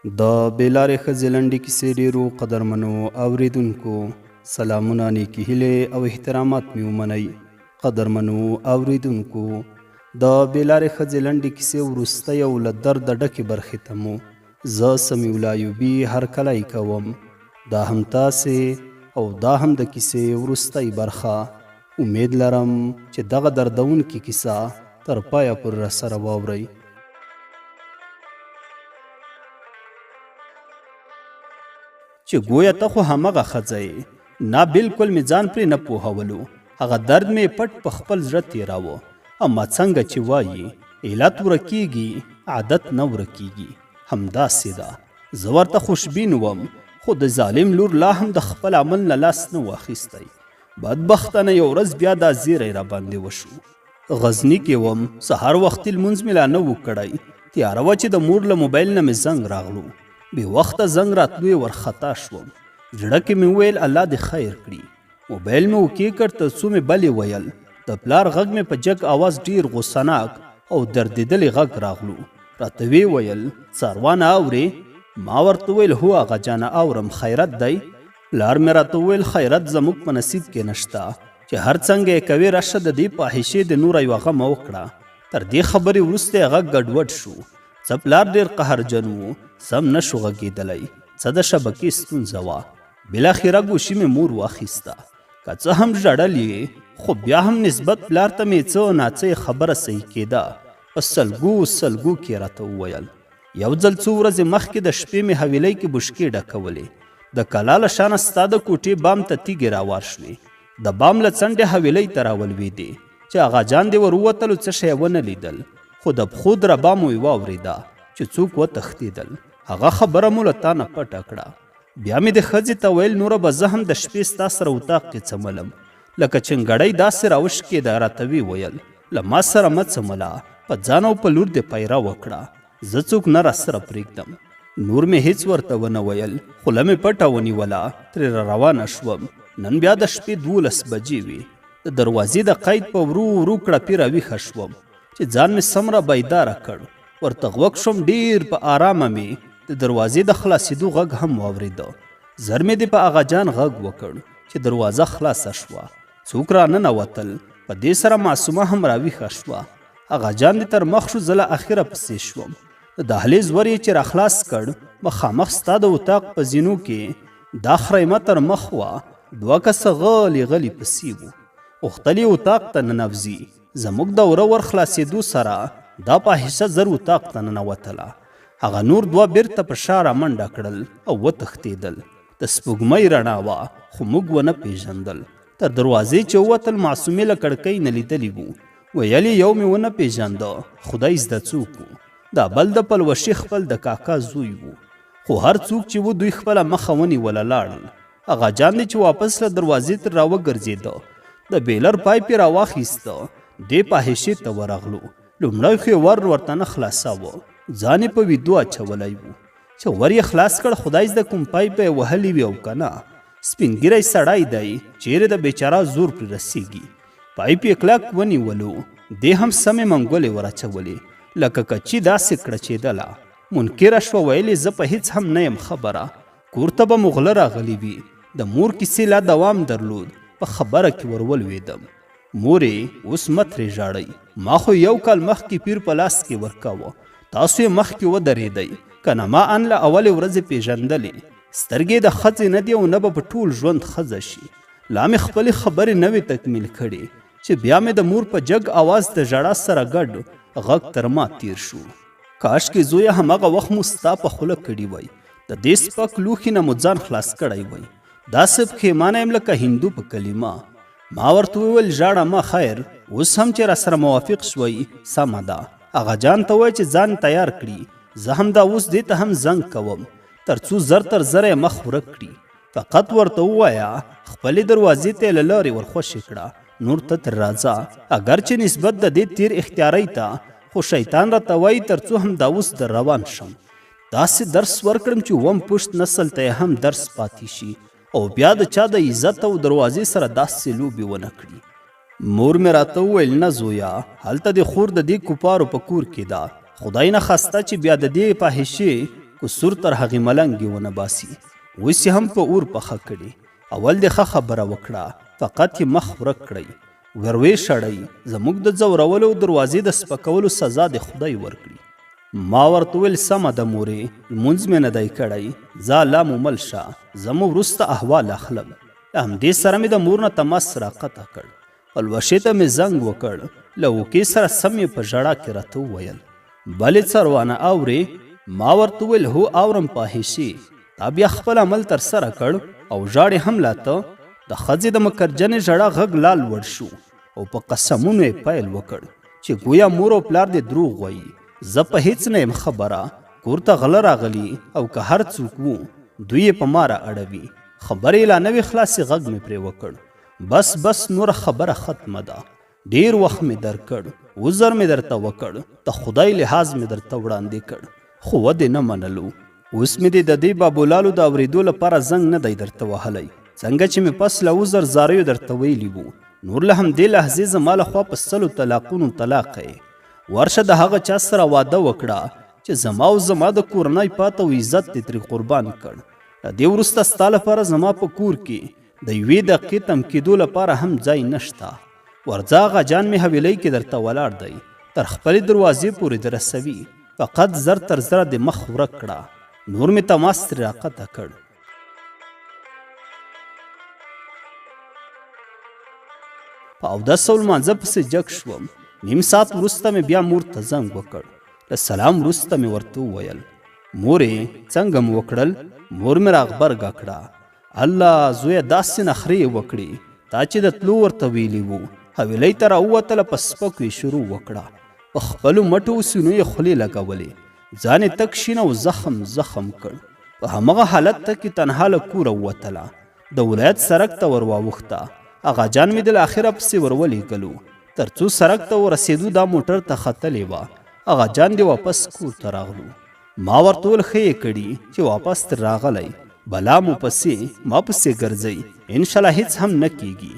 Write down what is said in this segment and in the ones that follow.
د بېلارې ښځې لنډې کیسې ډېرو قدرمنو اوریدونکو سلامونه، نیکې هیلې او احترامات مې ومنئ. قدرمنو اوریدونکو، د بېلارې ښځې لنډې کیسې وروستۍ او له درده ډکې برخې ته مو زه سمیع الله ایوبي هرکلی کوم. دا هم تاسې او دا هم د کیسې وروستۍ برخه. امید لرم چې دغه دردونکې کیسه تر پایه پورې راسره واورئ. چې گویا ته خو همغه ښځه یې، نه بلکل مې ځان پرې نه پوهولو. هغه درد مې پټ په خپل زړه تېراوه. اما څنګه چې وایي علت ورکېږي عادت نه ورکېږي، همداسې ده. زه ورته خوشبین وم، خو د ظالم لور لا هم د خپل عمل نه لاس نه واخیستی. بدبختانه یو ورځ بیا دا زیری را باندې وشو. غزني کې وم، سهار وختي لمونځ مې لا نه و کړی. تیاره وه چې د مور له موبایل نه مې زنګ راغلو. بې وخته زنګ راتلو یې ورخطا شوم. زړه کې مې وویل الله دې خیر کړي. موبایل مې وکېکړ تر څو مې بلې ویل. د پلار غږ مې په جګ آواز ډېر غوسناک او دردېدلی غږ راغلو. راته ویې ویل څاروانه اورې؟ ما ورته وویل هو اغا جانه اورم، خیرت دی؟ پلار مې راته وویل خیرت زموږ په نصیب کې نشته، چې هر څنګه یې کوې راشه د دې فاحشې د نوره یوه غمه وکړه. تر دې خبرې وروسته یې غږ ګډوډ شو. څه پلار ډېر قهرجن و، سم نه شو غږېدلی. څه د شبکې ستونزه وه. بالاخره ګوشي مې مور واخیسته. که څه هم ژړل یې، خو بیا هم نسبت پلار ته مې څه ناڅه خبره صحیح کېده. په سلګو سلګو کې راته وویل. یو ځل څو ورځې مخکې د شپې مې حویلۍ کې بشکې ډکولې. د کلا له شانه ستا د کوټې بام ته تیږې راوار شوې. د بام له څنډې حویلۍ ته راولوېدې. چې اغا جان دې ور ووتلو څه شی ونه لیدل، خو د پښو دربا مو یې واورېده چې څوک وتښتېدل. هغه خبره مو له تا نه پټه کړه. بیا مې د ښځې ته ویل نوره به زه هم د شپې ستا سره اتاق کې څملم. لکه چنګړی داسې راوشکېده. راته ویې ویل له ما سره مه څمله، په ځان او په لور دې پیره وکړه. زه څوک نه راسره پرېږدم. نور مې هیڅ ورته ونه ویل. خوله مې پټه ونیوله. ترې را روانه شوم. نن بیا د شپې 12 بجې وې. د دروازې د قید په ورو ورو کړپې راویښه شوم چې ځان مې سمره بیداره کړ. ورته غوږ شوم. ډېر په آرامه مې د دروازې د خلاصېدو غږ هم واورېده. زر مې دې په اغا جان غږ وکړ چې دروازه خلاصه شوه. څوک را ننوتل. په دې سره معصومه هم راویښه شوه. اغا جان دې تر مخ شو، زه له اخره پسې شوم. د دهلیز ور یې چې راخلاص کړ، مخامخ ستا د اتاق په زینو کې دا خریمه تر مخ وه. 2 کسه غلي غلي پسې وو. غوښتل یې اتاق ته ننوځي. زموږ د وره ور خلاصېدو سره دا فاحشه زر اتاق ته ننوتله. هغه نور 2 بیرته په شا رامنډه کړل او وتښتېدل. د سپوږمۍ رڼا وه، خو موږ ونه پېژندل. تر دروازې چې ووتل معصومې له کړکۍ نه لیدلي وو. ویل یې یو مې ونه پېژانده، خدای زده څوک وو. دا بل د پلوشي خپل د کاکا زوی وو. خو هر څوک چې وو دوی خپله مخه ونیوله لاړل. اغا جان دی چې واپس له دروازې تر راوګرځېده. د بیلر پایپ یې راواخیسته. دې فاحشې ته ورغلو. لومړی خو یې ور ورته نه خلاصاوه، ځان یې په ویدو اچولی وو. چې ور یې خلاص کړ، خدای زده کوم پایپ یې وهلی وي او که نه. سپین ږیری سړی دی، چیرې د بیچاره زور پرې رسېږي. پایپ یې کلک ونیولو. دې هم سمې منګولې ور اچولې لکه کچي داسې کړچېدله. منکره شوه. ویلې زه په هېڅ هم نه یم خبره. کور ته به مو غله راغلي وي. د مور کیسې لا دوام درلود. په خبره کې ور ولوېدم. مورې اوس مه ترې ژاړئ. ما خو 1 کال مخکې پیر په لاس کې ورکاوه. تاسو یې مخکې ودرېدئ. که نه ما ان له اولې ورځې پېژندلې. سترګې د ښځې نه دي او نه به په ټول ژوند ښځه شي. لا مې خپلې خبرې نه وې تکمیل کړې چې بیا مې د مور په جګ آواز د ژړا سره ګډ غږ تر ما تیر شو. کاشکې زویه همغه وخت مو ستا په خوله کړي وی. د دې سپک لوښي نه مو ځان خلاص کړی وی. داسې پښېمانه یم لکه هندو په کلمه. ما ورته وویل ژاړه ما خیر، اوس هم چې راسره موافق شوئ سمه ده. اغا جان ته ووایه چې ځان تیار کړي. زه هم دا اوس دې ته هم زنګ کوم تر څو زر تر زره یې مخ ورک کړي. فقط ورته ووایه خپلې دروازې ته یې له لارې ورخوشې کړه. نور ته تر راځه. اگر چې نسبت د دې تیر اختیارۍ ته، خو شیطان راته وایي تر څو هم دا اوس در روان شم. داسې درس ورکړم چې 1 پشت نسل ته یې هم درس پاتې شي او بیا د چا د عزت او دروازې سره داسې لوبې ونه کړي. مور مې راته وویل نه زویا، هلته د خور د دې کفارو په کور کې ده. خدای نه خواسته چې بیا د دې فاحشې کسور تر هغې ملنګې ونه باسي. اوس یې هم په اور پخه کړي. اول دې ښه خبره وکړه، فقط یې مخ ورک کړئ. وروې شړئ، زموږ د ځورولو دروازې د سپکولو سزا د خدای ورکړي. ما ورته وویل سمه ده مورې، لمونځ مې نه دی کړی، ځه الله مو مل شه، زه مو وروسته احوال اخلم. له همدې سره مې د مور نه تماس راقطع کړ. پلوشې ته مې زنګ وکړ. له اوکې سره سم یې په ژړا کې راته وویل بلې څروانه اورې؟ ما ورته وویل هو اورم پاهیشي. تا بیا خپل عمل ترسره کړ او ژاړې هم لا ته؟ د ښځې د مکرجنې ژړا غږ لا لوړ شو او په قسمونو یې پیل وکړ چې گویا مور او پلار دې دروغ وایي. زه په هیڅ نه یم خبره، کور ته غله راغلي او که هر څوک وو دوی یې په ما را اړوي. خبرې لا نوې خلاصې غږ مې پرې وکړ. بس نوره خبره ختمه ده، ډیر وخت مې درکړ، عذر مې درته وکړ، د خدای لحاظ مې درته وړاندې کړ، خو ودې نه منلو. اوس مې د دې بابولالو د اورېدو لپاره زنګ نه دی درته وهلی، څنګه چې مې پس له عذر زاریو درته ویلي وو. نور له همدې لحظې زما لخوا په 100 طلاقونو طلاق یې. ورشه د هغه چا سره واده وکړه چې زما او زما د کورنۍ پاته او عزت دې ترې قربان کړ. له دې وروسته ستا لپاره زما په کور کې د یوې دقیقې تم کېدو لپاره هم ځای نشته. ورځه آغا جان مې حویلۍ کې درته ولاړ دی، تر خپلې دروازې پورې د رسوي. فقط زر تر زره د مخ ورک کړه. نور مې تماس ترې راقطع کړ. په 11 لمانځه پسې جګ شوم. نیم ساعت وروسته مې بیا مور ته زنګ وکړ. له سلام وروسته مې ورته وویل مورې څنګه مو وکړل؟ مور مې راغبرګه کړه. الله زویه داسې نخرې وکړې، تا چې د تلو ورته ویلي وو. حویلۍ ته راووتله، په سپکو یې شروع وکړه. په خپلو مټو سینو یې خولې لګولې، ځان یې تک شین او زخم کړ. په همغه حالت ته کې تنها له کوره ووتله. د ولایت سړک ته ور واوښته. آغا جان مې د اخره پسې ورولېږلو. تر څو سړک ته ورسېدو دا موټر ته ختلې وه. آغا جان دې واپس کور ته راغلو. ما ورته وویل ښه یې کړي چې واپس تر راغلی، بلا مو پسې ما پسې ګرځئ، انشاءالله هیڅ هم نه کیږي.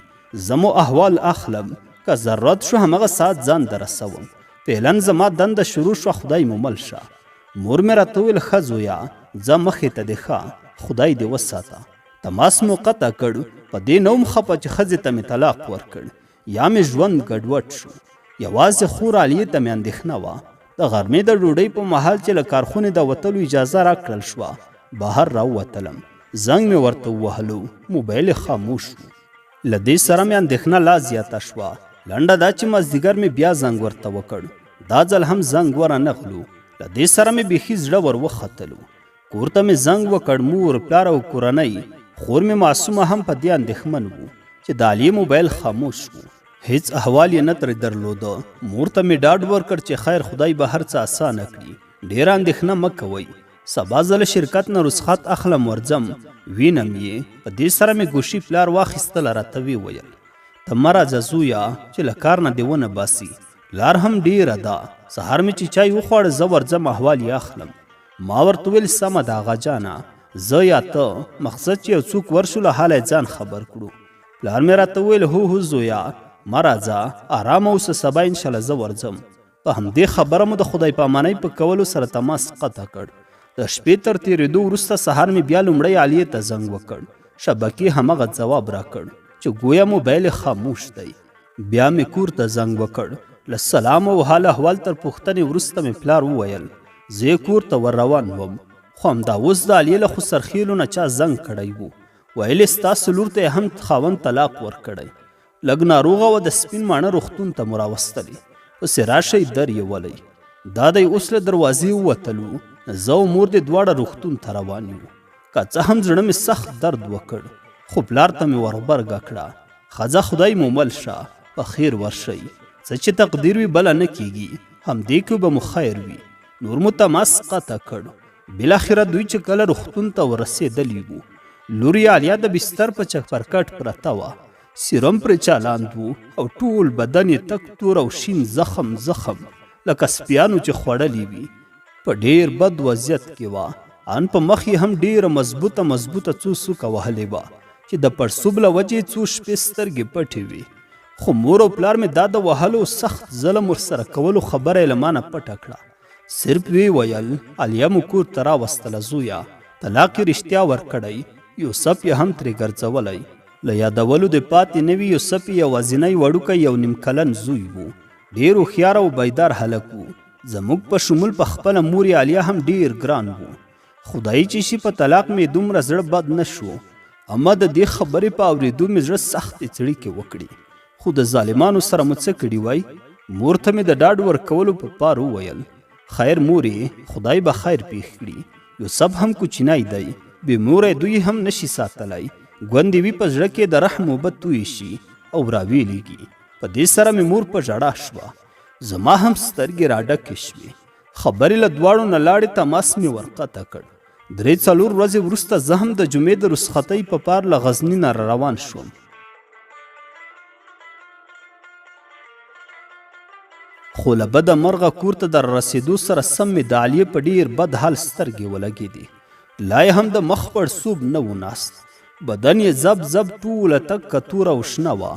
زه مو احوال اخلم، که ضرورت شو همغه ساعت ځان ته رسوم. فعلا زما دنده شروع شوه، خدای مو مل شه. مور مې راته وویل ښه زویه ځه مخې ته دې ښه، خدای دې وساته. تماس مو قطع کړ. په دې نه وم خفه چې ښځې ته مې طلاق ورکړ، یا مې ژوند ګډوډ شو. یوازې خور عالیې ته مې اندېښنه وه. د غرمې د ډوډۍ په مهال چې له کارخونې د وتلو اجازه راکړل شوه، بهر راووتلم. زنګ مې ورته ووهلو، موبایل یې خاموش و. له دې سره مې اندېښنه لا زیاته شوه. لنډه دا چې مازدیګر مې بیا زنګ ورته وکړ. دا ځل هم زنګ ورنغلو. له دې سره مې بیخي زړه ور وختلو. کور ته مې زنګ وکړ. مور پلار او کورنۍ، خور مې معصومه هم په دې اندېښمن وو چې د عالیې موبایل خاموش و. هیڅ احوال یې نه ترې درلوده. مور ته مې ډاډ ورکړ چې خیر خدای به هر څه اسانه کړي، ډېره اندېښنه مه کوئ. سبا زه له شرکت نه رخصت اخلم ورځم، وینم یې. په دې سره مې ګوشي پلار واخیستله. راته ویې ویل ته مه راځه زویه چې له کار نه دې ونه باسي، لار هم ډېره ده. سهار مې چې چای وخوړ زه ورځم احوال یې اخلم. ما ورته ویل سمه ده آغا جانه، زه یا ته، مقصد چې یو څوک ورشو له حاله ځان خبر کړو. پلار مې راته ویل هو زویه مه راځه، ارامه اوسه، سبا انشاءالله زه ورځم. په همدې خبره مو د خدای پامانۍ په کولو سره تماس قطع کړ. د شپې تر تېرېدو وروسته سهار مې بیا لومړی عالیې ته زنګ وکړ. شبکې همغه ځواب راکړ چې گویا موبایل خاموش دی. بیا مې کور ته زنګ وکړ. له سلام او حال احوال تر پوښتنې وروسته مې پلار وویل زه کور ته ور روان وم، خو همدا اوس د عالیې له خسرخیلو نه چا زنګ کړی و. ویل ستاسو لور ته هم خاوند طلاق ورکړی، لږ ناروغه وه، د سپین ماڼه روغتون ته مو راوستلې، پسې راشئ در یې ولی. دا دی اوس له دروازې ووتلو. زه او مور دې دواړه روغتون ته روان یو. که څه هم زړه مې سخت درد وکړ، خو پلار ته مې ورغبرګه کړه ښځه خدای مو مل شه، په خیر ورشئ، څه چې تقدیر وي بله نه کیږي، همدې کې به مو خیر وي. نور مو تماس قطع کړ. بالاخره دوی چې کله روغتون ته ورسېدلي وو، لور یې عالیه د بستر په چپرکټ پرته وه. سیرم پرې چالاند و او ټول بدن یې تک تور او شین زخم لکه سپیانو چې خوړلي وي. په ډېر بد وضعیت کې وه. ان په مخ یې هم ډېره مضبوطه څو سوکه وهلې وه چې د پړسوب له وجې څو شپې سترګې پټې وې. خو مور او پلار مې دا د وهلو سخت ظلم ورسره کولو خبره یې له مانه پټه کړه. صرف وی ویل علیا مو کور ته راوستله زویه، طلاق یې رښتیا ورکړی، یوسف یې هم ترې ګرځولی. له یادولو د پاتې نوي یوسف یوازینی وړوکی یو نیم کلن زوی و. ډېر هوښیار او بیدار هلک و. زموږ په شمول په خپله مور یې علیا هم ډېر ګران و. خدایي چې شي په طلاق مې دومره زړه بد نه شو، اما د دې خبرې په اورېدو مې زړه سختې څړیکې وکړي. خو د ظالمانو سره مو څه کړي وای؟ مور ته مې د ډاډ ورکولو په پار وویل خیر مورې، خدای به خیر پیښ کړي. یوسف هم کوچنی دی، بې موره دوی هم نشي ساتلی. ګوندې وي په زړه کې د رحم اوبه تویې شي او راویلېږي. په دې سره مې مور په ژړا شوه. زما هم سترګې راډکې شوې. خبرې له دواړو نه لاړې، تماس مې ورقطع کړ. 3-4 ورځې وروسته زه هم د جمعې د رخصتۍ په پار له غزني نه روان شوم. خو له بده مرغه کور ته د رسېدو سره سم مې د علیې په ډېر بد حال سترګې ولګېدې. لا یې هم د مخ پړسوب نه و ناست، بدن یې زب زب ټوله تکه توره او شنه وه.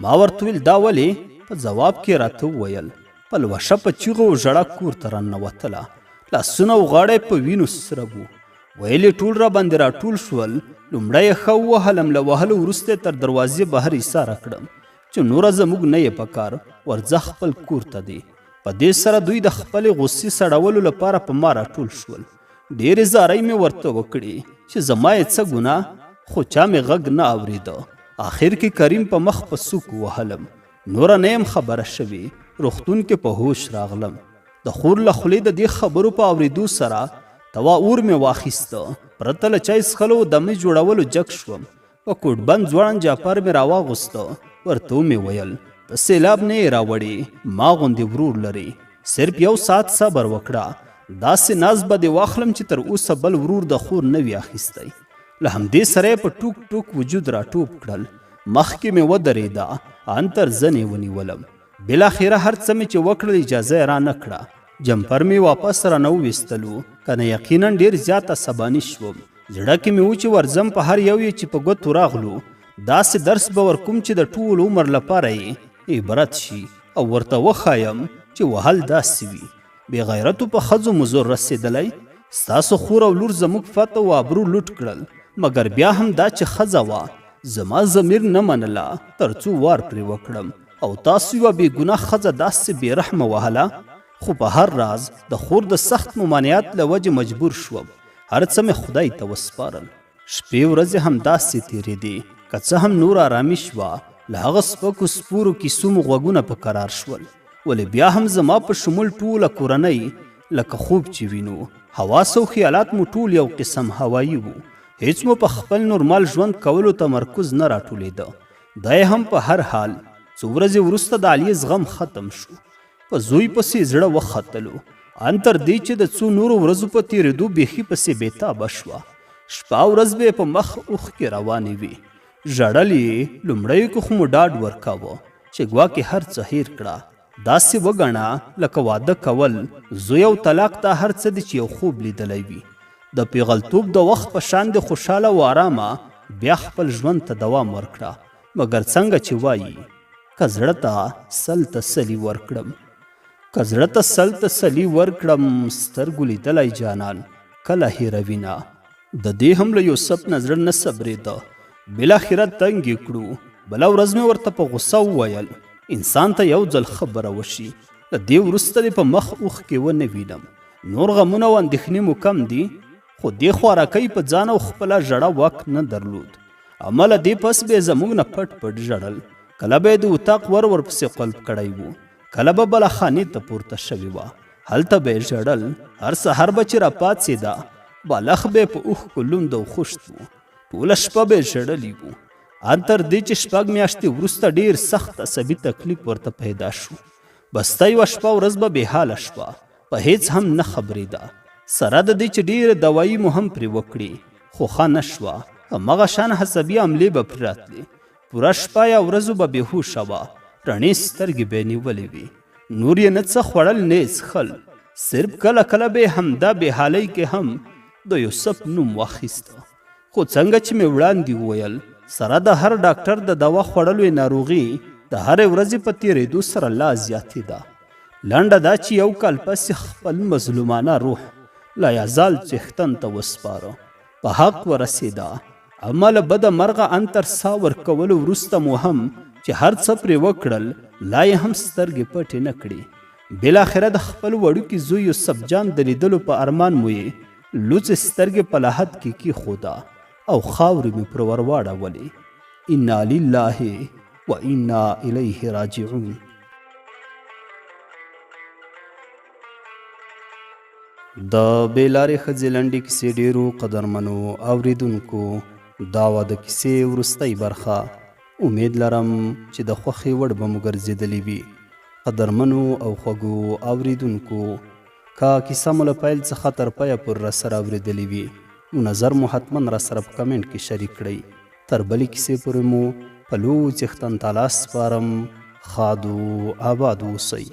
ما ورته ویل دا ولې؟ په جواب کې راته وویل پلوشه په چیغو او ژړا کور ته راننوتله. لاسونه او غاړه په وینو سره وو. ویل ټول را باندې راټول شول. لومړی یې ښه ووهلم، له وهلو وروسته تر دروازې بهر ایساره کړم چې نوره زموږ نه یې پکار، ورځه خپل کور ته دی. په دې سره دوی د خپلې غصې سړولو لپاره په ما راټول شول. ډېرې زارۍ مې ورته وکړې چې زما یې څه ګناه، خو چا مې غږ نه اورېده. آخر کې کریم په مخ په سوک وهلم. نوره نه یم خبره شوې. روغتون کې په هوش راغلم. د خور له خولې د دې خبرو په اورېدو سره توا اور مې واخیسته. پرته له چای څښلو دمې جوړولو جګ شوم. په کوټبند ځوړند جعفر مې راواغوسته. ورته مې ویل ته سیلاب نه یې راوړې، ما غوندې ورور لرې، صرف 1 ساعت صبر وکړه. داسې ناز به دې واخلم چې تر اوسه بل ورور د خور نه وي اخیستی. له همدې سره یې په ټوک ټوک وجود راټوپ کړل. مخکې مې ودرېده، ان تر زنې ونیولم. بالاخره هر څه مې چې وکړل اجازه یې را نه کړه. جمپر مې واپس را نه وویستلو، که نه یقینا ډېر زیات عصباني شوم. زړه کې مې و چې ورځم په هر یو یې چې په ګوتو راغلو داسې درس به ورکوم چې د ټول عمر لپاره یې عبرت شي، او ورته وښایم چې وهل داسې وي. بې غیرتو په ښځو مو زور رسېدلی. ستاسو خور او لور زموږ فتح او ابرو لوټ کړل، مګر بیا هم دا چې ښځه وه زما ضمیر نه منله تر څو وار پرې وکړم، او تاسو یوه بې ګناه ښځه داسې بې رحمه وهله. خو په هر راز د خور د سخت ممانعت له وجې مجبور شوم. هر څه مې خدای ته وسپارل. شپې ورځې هم داسې تېرېدې، که څه هم نور آرامي شوه. له هغه سپکو سپورو کیسو مو غوږونه په قرار شول. ولې بیا هم زما په شمول ټوله کورنۍ لکه خوب چې وینو، حواس او خیالات مو ټول یو قسم هوایي وو. هیڅ مو په خپل نورمال ژوند کولو تمرکز نه راټولېده. دا یې هم په هر حال څو ورځې وروسته د علیې زغم ختم شو. په زوی پسې زړه وختلو، ان تر دې چې د څو نورو ورځو په تېرېدو بیخي پسې بېتابه شوه. شپه ورځ به په مخ اوښکې روانې وي. ژړل یې. لومړیو کې خو مو ډاډ ورکاوه چې ګواکې هر څه هېر کړه. داسې وګڼه لکه واده کول، زوی او طلاق ته هر څه دي چې یو خوب لیدلی وي. د پیغلتوب د وخت په شان د خوشحاله او آرامه بیا خپل ژوند ته دوام ورکړه. مګر څنګه چې وایي که زړه ته سل تسلي ورکړم، که زړه ته سل تسلي ورکړم، سترګو لیدلی جانان کله هېروینه. د دې هم له یوسف نه زړه نه صبرېده. بالاخره تنګ یې کړو. بله ورځ مې ورته په غوسه وویل انسان ته یو ځل خبره وشي، له دې وروسته دې په مخ اوښکې ونه وینم. نور غمونه او اندېښنې مو کم دي، خو دې خوارکۍ په ځان او خپله ژړه واک نه درلود. اما له دې پس به یې زموږ نه پټ پټ ژړل. کله به یې د اتاق ورپسې قلب کړی و، کله به بله خانې ته پورته شوې وه، هلته به یې ژړل. هر سهار به چې راپاڅېده بالښت به یې په اوښکو لوند او خشت و. ټوله شپه به یې ژړلي وو. ان تر دې چې 6 میاشتې وروسته ډېر سخت عصبي تکلیف ورته پیدا شو. بسته یوه شپه ورځ به بېحاله شوه، په هیڅ هم نه خبرېده. سره د دې چې ډېرې دوایي مو هم پرې وکړې، خو ښه نه شوه. همغه شان عصبي حملې به پرې راتلې. پوره شپه یا ورځو به بېهوشه وه، رڼې سترګې به یې نیولې وې. نور یې نه څه خوړل نه یې څښل. صرف کله کله به یې همدا بېحالۍ کې هم د یوسف نوم واخیسته. خو څنګه چې مې وړاندې وویل سره د هر ډاکټر د دوا خوړلو ناروغي د هرې ورځې په تېرېدو سره لا زیاتېده. لنډه دا چې یو کال پسې خپل مظلومانه روح لا یزال څښتن ته وسپاره، په حق ورسېده. عمله بده مرغه ان تر سا ورکولو وروسته مو هم چې هر څه پرې وکړل لا یې هم سترګې پټې نه کړې. بالاخره د خپل وړوکي زوی یوسف جان د لیدلو په ارمان مو یې لوڅې سترګې په لحد کې کېښوده او خاورې مې پر ور واړولې. انا لله و انا الیه راجعون. د بېلارې ښځې لنډې کیسې ډېرو قدرمنو اوریدونکو دا وه د کیسې وروستی برخه. امید لرم چې د خوښې وړ به مو ګرځېدلې وي. قدرمنو او خوږو اوریدونکو که کیسه مو له پیل څخه تر پایه پورې راسره اورېدلې وي نو نظر مو حتما راسره په کمنټ کې شریک کړئ. تر بلې کیسې پورې مو په لوی څښتن تعالی سپارم. ښاد و آباد اوسئ.